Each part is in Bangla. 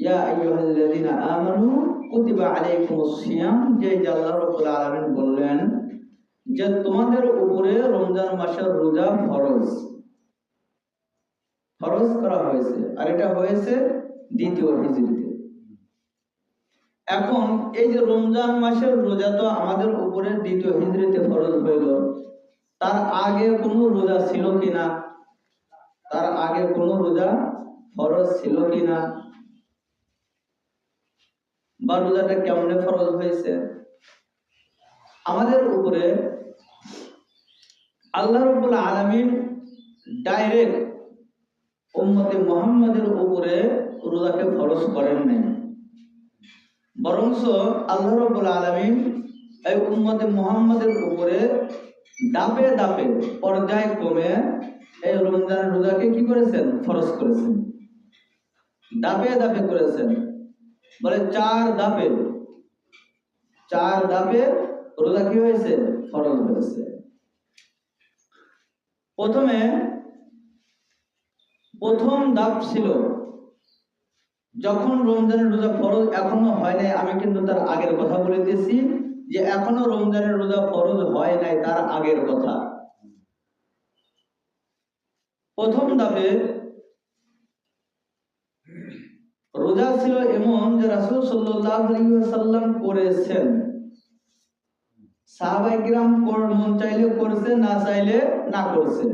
ইয়া আইয়ুহাল্লাযীনা আমানু কুতিবা আলাইকুমুস সিয়াম, যে আল্লাহ রাব্বুল আলামিন বললেন যে তোমাদের উপরে রমজান মাসের রোজা ফরজ করা হয়েছে, আর এটা হয়েছে দ্বিতীয় হিজরিতে। এখন এই যে রমজান মাসের রোজা তো আমাদের উপরে দ্বিতীয় হিজরিতে ফরজ হইল, তার আগে কোনো রোজা ছিল কিনা, তার আগে কোনো রোজা ফরজ ছিল কিনা, বা রোজাটা কেমনে ফরজ হয়েছে? আমাদের উপরে আল্লাহ রাব্বুল আলামিন ডাইরেক্ট উম্মতে মুহাম্মাদের উপরে রোজাকে ফরজ করেন নাই, বরঞ্চ আল্লাহ রাব্বুল আলামিন এই উম্মতে মুহাম্মাদের উপরে ধাপে ধাপে পর্যায়ক্রমে এই রমজান রোজাকে কি করেছেন? ফরজ করেছেন। ধাপে ধাপে করেছেন, বলে চার ধাপে রোজা কি হয়েছে? ফরজ হয়েছে। প্রথম ধাপ ছিল যখন রমজানের রোজা ফরজ এখনো হয় নাই, আমি কিন্তু তার আগের কথা বলিতেছি যে এখনো রমজানের রোজা ফরজ হয় নাই, তার আগের কথা। প্রথম ধাপে রোজা ছিল এমন যে রাসূল সাল্লাল্লাহু আলাইহি ওয়াসাল্লাম করেছেন, সাহাবায়ে কিরাম মন চাইলে করছে, না চাইলে না করছে,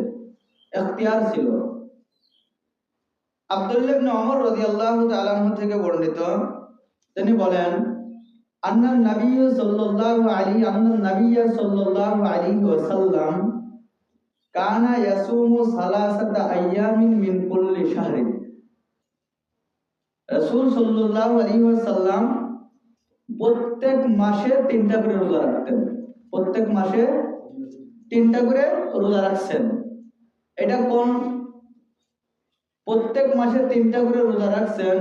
ইখতিয়ার ছিল। আব্দুল্লাহ ইবনে ওমর রাদিয়াল্লাহু তাআলা আনহু থেকে বর্ণিত, তিনি বলেন আন্নান নবী সাল্লাল্লাহু আলাইহি ওয়াসাল্লাম কানা ইয়াসুমু সালাসাতা আইয়ামিন মিন কুল্লি শাহরিন। রাসূল সাল্লাল্লাহু আলাইহি ওয়াসাল্লাম প্রত্যেক মাসে 3টা করে রোজা রাখতেন, প্রত্যেক মাসে 3টা করে রোজা রাখছেন। এটা কোন? প্রত্যেক মাসে 3টা করে রোজা রাখছেন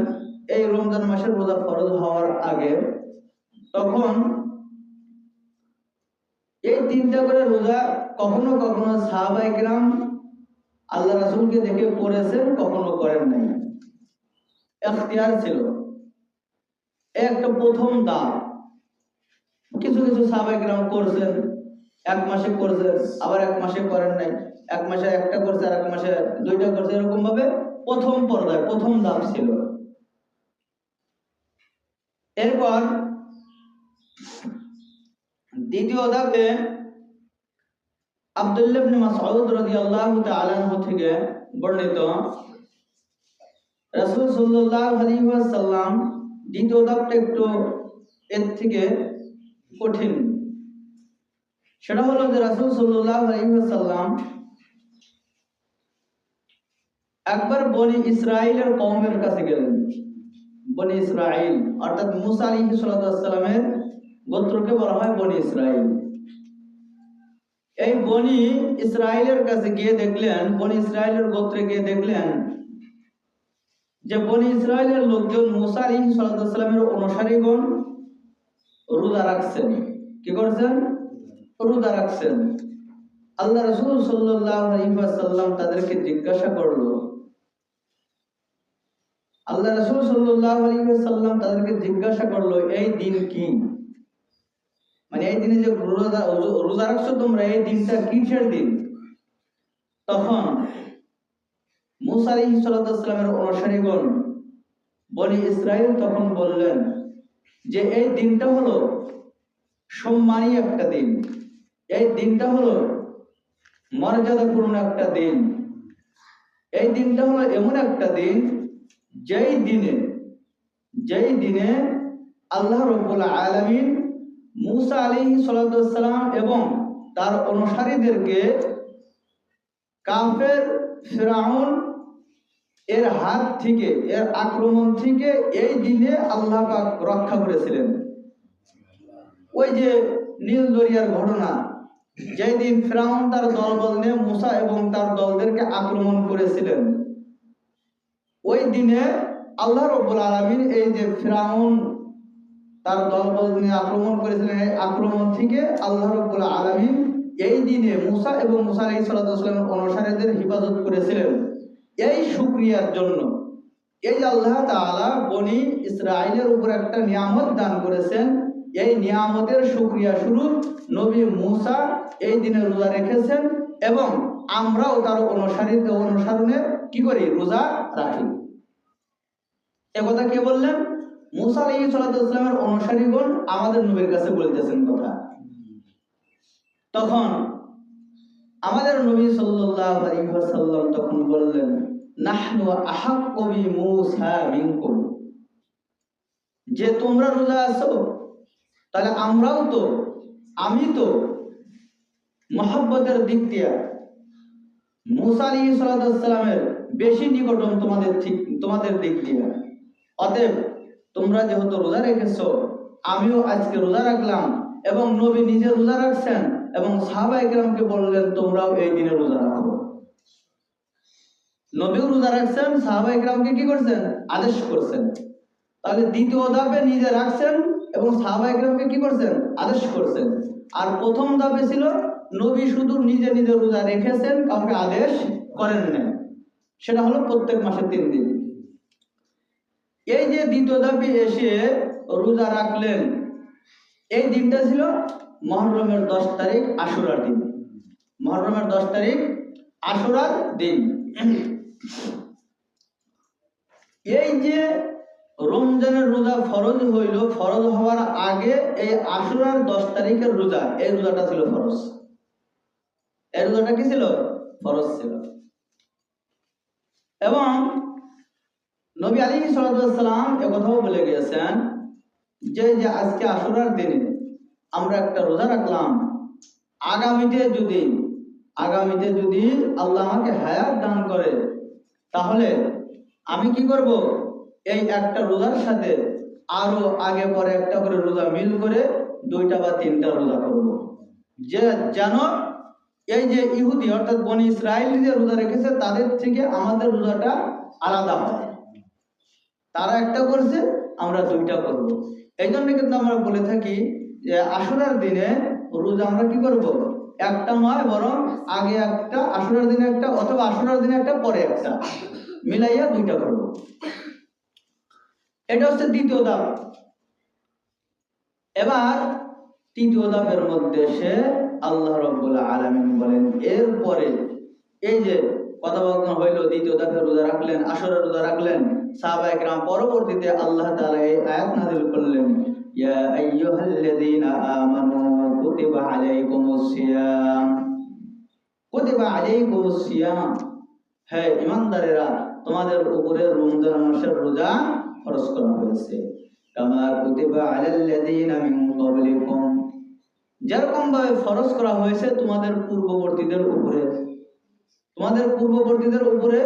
এই রমজান মাসের রোজা ফরজ হওয়ার আগে। তখন এই 3টা করে রোজা কখনো কখনো সাহাবায়ে কিরাম আল্লাহ রাসূলকে দেখে করেছেন, কখনো করেন নাই, ইখতিয়ার ছিল। একটা প্রথম ধাপ। কিছু কিছু সাহাবায়ে কিরাম করছেন, এক মাসে করছেন, আবার এক মাসে করেন নাই, এক মাসে একটা করছে আর এক মাসে 2টা করছে, এরকম ভাবে প্রথম পর্যায়ে প্রথম ধাপ ছিল। এরপর দ্বিতীয় ধাপে আব্দুল্লাহ ইবনে মাসউদ রাদিয়াল্লাহু তাআলা আনহু থেকে বর্ণিত, রাসূল সাল্লাল্লাহু আলাইহি ওয়াসাল্লাম দ্বিতীয় ধাপটা একটু এর থেকে কঠিন। সেটা হলো যে রাসূল সাল্লাল্লাহু আলাইহি ওয়াসাল্লাম একবার বনি ইসরাইলের কওমের কাছে গেলেন। বনি ইসরাইল অর্থাৎ মুসা আলাইহিস সালামের গোত্রকে বলা হয় বনি ইসরাইল। এই বনি ইসরাইলের কাছে গিয়ে দেখলেন, বনি ইসরাইলের গোত্রে গিয়ে দেখলেন যে বনি ইসরাইলের লোকজন মুসা আলাইহিস সালামের অনুসারীগণ রোজা রাখছেন। কি করছেন? রোজা রাখছেন। আল্লাহ রাসূল সাল্লাল্লাহু আলাইহি ওয়াসাল্লাম তাদেরকে জিজ্ঞাসা করলো, আল্লাহ রাসূল সাল্লাল্লাহু আলাইহি ওয়াসাল্লাম তাদেরকে জিজ্ঞাসা করলো এই দিন কি? মানে এই দিনে যে রোজা রাখছো তোমরা, এই দিনটা কিসের দিন? তখন মুসা আলাইহিস সালামের অনুসারীগণ বনি ইসরাইল তখন বললেন যে এই দিনটা হলো সম্মানী একটা দিন, এই দিনটা হলো মর্যাদাপূর্ণ একটা দিন, এই দিনটা হলো এমন একটা দিন যেই দিনে আল্লাহ রাব্বুল আলামিন মুসা আলাইহিস সালাম এবং তার অনুসারীদেরকে কাফের ফিরআউন এর হাত থেকে, এর আক্রমণ থেকে এই দিনে আল্লাহ পাক রক্ষা করেছিলেন। ওই যে নীল দরিয়ার ঘটনা, যেই দিন ফিরআউন তার দলবল নিয়ে মুসা এবং তার দলদেরকে আক্রমণ করেছিলেন, ওই দিনে আল্লাহ রাব্বুল আলামিন এই যে ফিরআউন তার দলবল নিয়ে আক্রমণ করেছিলেন, এই আক্রমণ থেকে আল্লাহ রাব্বুল আলামিন এই দিনে মুসা এবং মুসা আলাইহিস সালামের অনুসারীদের হেফাজত করেছিলেন। এই শুকরিয়ার জন্য এই যে আল্লাহ তাআলা বনি ইসরাইলের উপর একটা নিয়ামত দান করেছেন, এই নিয়ামতের শুকরিয়া স্বরূপ নবী মুসা এই দিনে রোজা রেখেছেন এবং আমরাও তার অনুসরণে কি করি, রোজা রাখি। একথা কে বললেন? মুসা আলাইহিস সালামের অনুসারীগণ আমাদের নবীর কাছে বলতেছেন কথা। তখন আমাদের নবী সাল্লাল্লাহু আলাইহি ওয়াসাল্লাম তখন বললেন, নাহনু আহাক্কু বিমূসা মিনকুম, যে তোমরা রোজা আছো তাহলে আমি তো মহব্বতের দিক দিয়ে মুসা আলাইহিস সালামের বেশি নিকটম তোমাদের দিক দিয়ে। অতএব তোমরা যেহেতু রোজা রেখেছো, আমিও আজকে রোজা রাখলাম এবং নবী নিজে রোজা রাখছেন এবং সাহাবায়ে কেরামকে বললেন তোমরাও এই দিনে রোজা রাখো। নবীও রোজা রাখছেন, সাহাবায়ে কেরামকে কি করছেন, আদেশ করছেন। তাহলে দ্বিতীয় ধাপে নিজে রাখছেন এবং সাহাবায়ে কেরামকে কি করছেন, আদেশ করছেন। আর প্রথম ধাপে ছিল নবী শুধু নিজে নিজে রোজা রেখেছেন, কাউকে আদেশ করেন না, সেটা হলো প্রত্যেক মাসে 3 দিন। এই যে দ্বিতীয় ধাপে এসে রোজা রাখলেন, এই দিনটা ছিল মুহররমের 10 তারিখ আশুরার দিন। মুহররমের 10 তারিখ আশুরার দিন। এই যে রমজানের রোজা ফরজ হইল, ফরজ হওয়ার আগে এই আশুরার 10 তারিখের রোজা, এই রোজাটা ছিল ফরজ। এই রোজাটা কি ছিল, ফরজ ছিল। এবং নবী আলাইহিস সালাম একথাও বলে গিয়েছেন যে আজকে আশুরার দিনে আমরা একটা রোজা রাখলাম, আগামীতে যদি আল্লাহ আমাকে হায়াত দান করে, তাহলে আমি কি করব, এই একটা রোজার সাথে আরো আগে পরে একটা করে রোজা মিল করে 2টা বা 3টা রোজা করব, যে যেন এই যে ইহুদি অর্থাৎ বনি ইসরাইল যে রোজা রেখেছে তাদের থেকে আমাদের রোজাটা আলাদা হয়। তারা একটা করছে, আমরা 2টা করব। এই জন্য কিন্তু আমরা বলে থাকি যে আশুরার দিনে রোজা আমরা কি করব, একটা নয় বরং আগে একটা, আশুরার দিনে একটা, অথবা আশুরার দিনে একটা পরে একটা, মিলাইয়া 2টা করব। এটা হচ্ছে দ্বিতীয় ধাপ। এবার তৃতীয় ধাপের মধ্যে সে আল্লাহ রাব্বুল আলামিন বলেন, এরপরে এই যে কথাবার্তা হইল, দ্বিতীয় ধাপে রোজা রাখলেন, আশুরার রোজা রাখলেন সাহাবায়ে কেরাম, পরবর্তীতে আল্লাহ তাআলা এই আয়াত নাযিল করলেন, ইয়া আইয়ুহাল্লাযীনা আমানু কুতিবা আলাইকুমুস সিয়াম, হে ঈমানদারেরা, তোমাদের উপরে রমজান মাসের রোজা ফরজ করা হয়েছে, কামা কুতিবা আলাল্লাযীনা মিন ক্বাবলিকুম, যেরকম ভাবে ফরজ করা হয়েছে তোমাদের পূর্ববর্তীদের উপরে,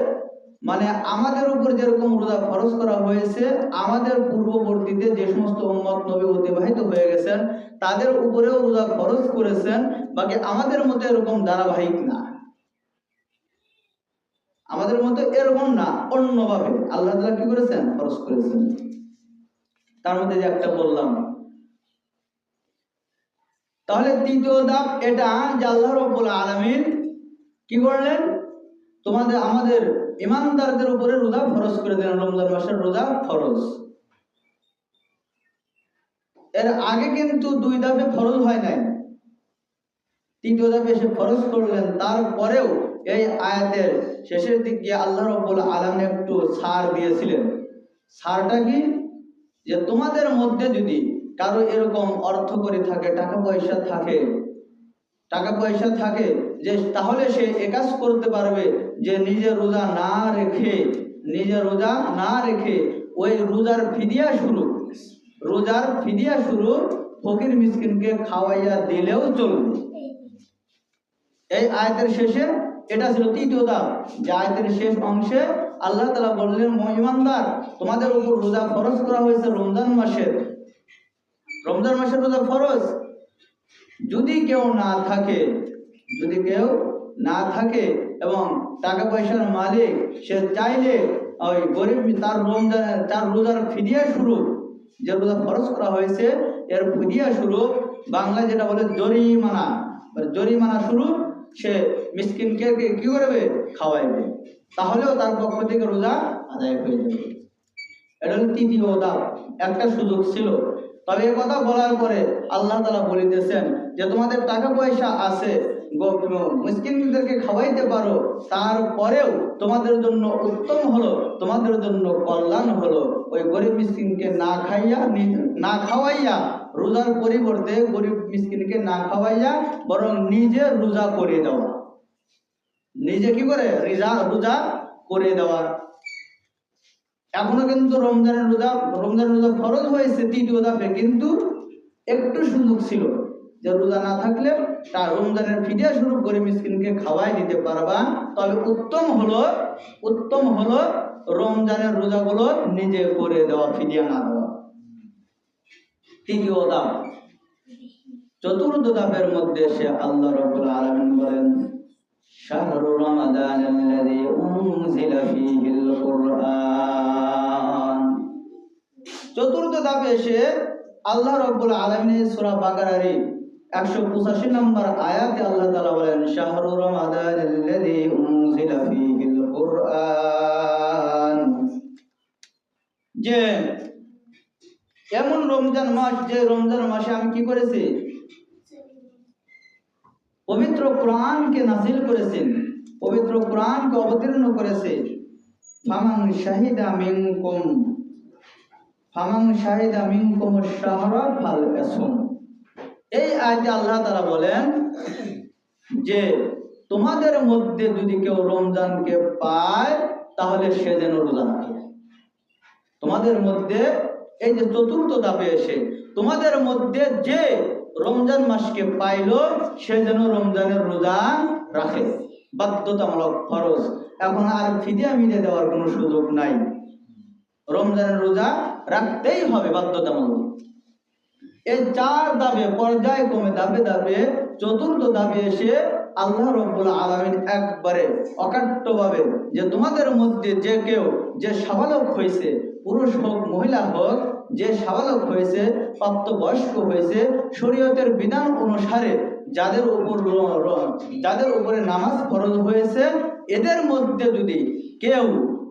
মানে আমাদের উপর যেরকম রোজা ফরজ করা হয়েছে, আমাদের পূর্ববর্তীতে যে সমস্ত উম্মত নবী অতিবাহিত হয়ে গেছেন তাদের উপরেও রোজা ফরজ করেছেন। বাকি আমাদের মতো এরকম ধারাবাহিক না, আমাদের মতো এরকম না, অন্যভাবে আল্লাহ তাআলা কি করেছেন, ফরজ করেছেন। তার মধ্যে যে একটা বললাম। তাহলে তৃতীয় ধাপ এটা যে আল্লাহ রাব্বুল আলামিন কি করলেন, আমাদের ঈমানদারদের উপরে রোজা ফরজ করে দিলেন, রমজান মাসের রোজা ফরজ। এর আগে কিন্তু 2 ধাপে ফরজ হয় নাই, তৃতীয় ধাপে এসে ফরজ করলেন। তারপরেও এই আয়াতের শেষের দিক দিয়ে আল্লাহ রাব্বুল আলামিন একটু ছাড় দিয়েছিলেন। ছাড়টা কি, যে তোমাদের মধ্যে যদি কারো এরকম অর্থ করে থাকে, টাকা পয়সা থাকে যে, তাহলে সে কাজ করতে পারবে যে নিজে রোজা না রেখে ওই রোজার ফিদিয়া শুরু ফকির মিসকিনকে খাওয়াইয়া দিলেও চলবে। এই আয়াতের শেষে এটা ছিল তৃতীয় ধাপ, যে আয়াতের শেষ অংশে আল্লাহ তাআলা বললেন, ঈমানদার, তোমাদের উপর রোজা ফরজ করা হয়েছে রমজান মাসের রোজা ফরজ। যদি কেউ না থাকে এবং টাকা পয়সার মালিক, সে চাইলে ওই গরিব তার রোজার ফিদিয়া শুরু, যে রোজা ফরজ করা হয়েছে এর ফিদিয়া শুরু, বাংলা যেটা বলে জরিমানা শুরু, সে মিসকিনকে কি করবে, খাওয়াইবে, তাহলেও তার পক্ষ থেকে রোজা আদায় হয়ে যাবে। এটা হলো তৃতীয় ধাপ, একটা সুযোগ ছিল। তবে এই কথা বলার পরে আল্লাহ তাআলা বলিতেছেন যে তোমাদের টাকা পয়সা আছে, মিসকিনদেরকে খাওয়াইতে পারো, তারপরেও তোমাদের জন্য উত্তম হলো, তোমাদের জন্য কল্যাণ হলো ওই গরিব মিসকিনকে না খাওয়াইয়া, রোজার পরিবর্তে গরিব মিসকিনকে না খাওয়াইয়া বরং নিজে রোজা করে দেওয়া। নিজে কি করে? রোজা করে দেওয়া। এখনো কিন্তু রমজানের রোজা ফরজ হয়েছে তৃতীয় ধাপে, কিন্তু একটু সুযোগ ছিল যে রোজা না থাকলে তার রমজানের ফিদিয়া স্বরূপ গরিব মিসকিনকে খাওয়াই দিতে পারবা। তবে উত্তম হলো রমজানের রোজাগুলো নিজে করে দেওয়া, ফিদিয়া না দেওয়া। তৃতীয় ধাপ। চতুর্থ ধাপের মধ্যে সে আল্লাহ রাব্বুল আলামিন বলেন শাহরু রমাদানাল্লাযী উনজিলা ফীহিল কুরআন। চতুর্থ ধাপে এসে আল্লাহ রাব্বুল আলামিন সূরা বাকারার 185 নম্বর আয়াতে আল্লাহ তাআলা বলেন শাহরু রমাদানাল্লাযী উনজিলা ফীহিল কুরআন, যে এমন রমজান মাস, যে রমজান মাসে আমি কি করেছি? পবিত্র কোরআনকে নাযিল করেছেন, পবিত্র কোরআনকে অবতীর্ণ করেছে। ফামান শাহিদা মিনকুম আশ-শাহরা ফালইয়াসুম। এই আয়াতে আল্লাহ তাআলা বলেন যে তোমাদের মধ্যে যদি কেউ রমজানকে পায় তাহলে সে যেন রোজা রাখে। তোমাদের মধ্যে, এই যে চতুর্থ ধাপে এসে তোমাদের মধ্যে যে রমজান মাসকে পাইলো সে যেন রমজানের রোজা রাখে, বাধ্যতামূলক, ফরজ। এখন আর ফিদিয়া মিলিয়ে দেওয়ার কোনো সুযোগ নাই, রমজানের রোজা রাখতেই হবে বাধ্যতামূলক। এই চার ধাপে পর্যায়ক্রমে ধাপে চতুর্থ ধাপে এসে আল্লাহ রাব্বুল আলামিন একবারে অকাট্যভাবে যে তোমাদের মধ্যে যে কেউ যে সাবালক হয়েছে, পুরুষ হোক মহিলা হোক, যে সাবালক হয়েছে, প্রাপ্তবয়স্ক হয়েছে, শরীয়তের বিধান অনুসারে যাদের উপরে নামাজ ফরজ হয়েছে, এদের মধ্যে যদি কেউ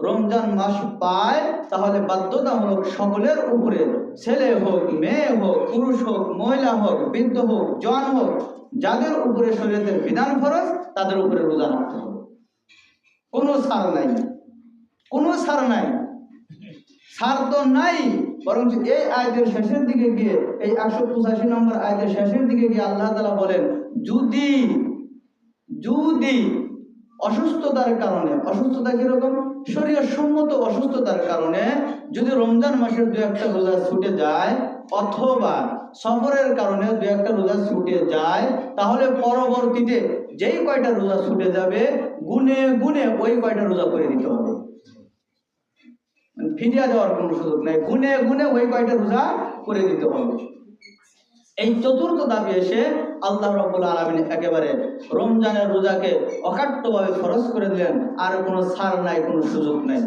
রমজান মাস পায় তাহলে বাধ্যতামূলক সকলের উপরে, ছেলে হোক মেয়ে হোক, পুরুষ হোক মহিলা হোক, বৃদ্ধ হোক জওয়ান হোক, যাদের উপরে শরীয়তের বিধান ফরজ তাদের উপরে রোজা রাখতে হবে। কোনো ছাড় নাই, ছাড় তো নাই। বরং এই আয়াতের শেষের দিকে গিয়ে, এই 185 নম্বর আয়াতের শেষের দিকে গিয়ে আল্লাহ তাআলা বলেন যদি অসুস্থতার কারণে, অসুস্থতা কিরকম? শরীর সম্মত অসুস্থতার কারণে যদি রমজান মাসের দু একটা রোজা ছুটে যায়, অথবা সফরের কারণে দু একটা রোজা ছুটে যায়, তাহলে পরবর্তীতে যেই কয়টা রোজা ছুটে যাবে গুনে গুনে ওই কয়টা রোজা করে দিতে হবে। ফিরিয়ে দেওয়ার কোনো সুযোগ নাই, গুনে গুনে ওই কয়টা রোজা করে দিতে হবে। এই চতুর্থ ধাপে এসে আল্লাহ রাব্বুল আলামিন একেবারে রমজানের রোজাকে অকাট্যভাবে ফরজ করে দিলেন, আর কোনো ছাড় নাই, কোনো সুযোগ নাই।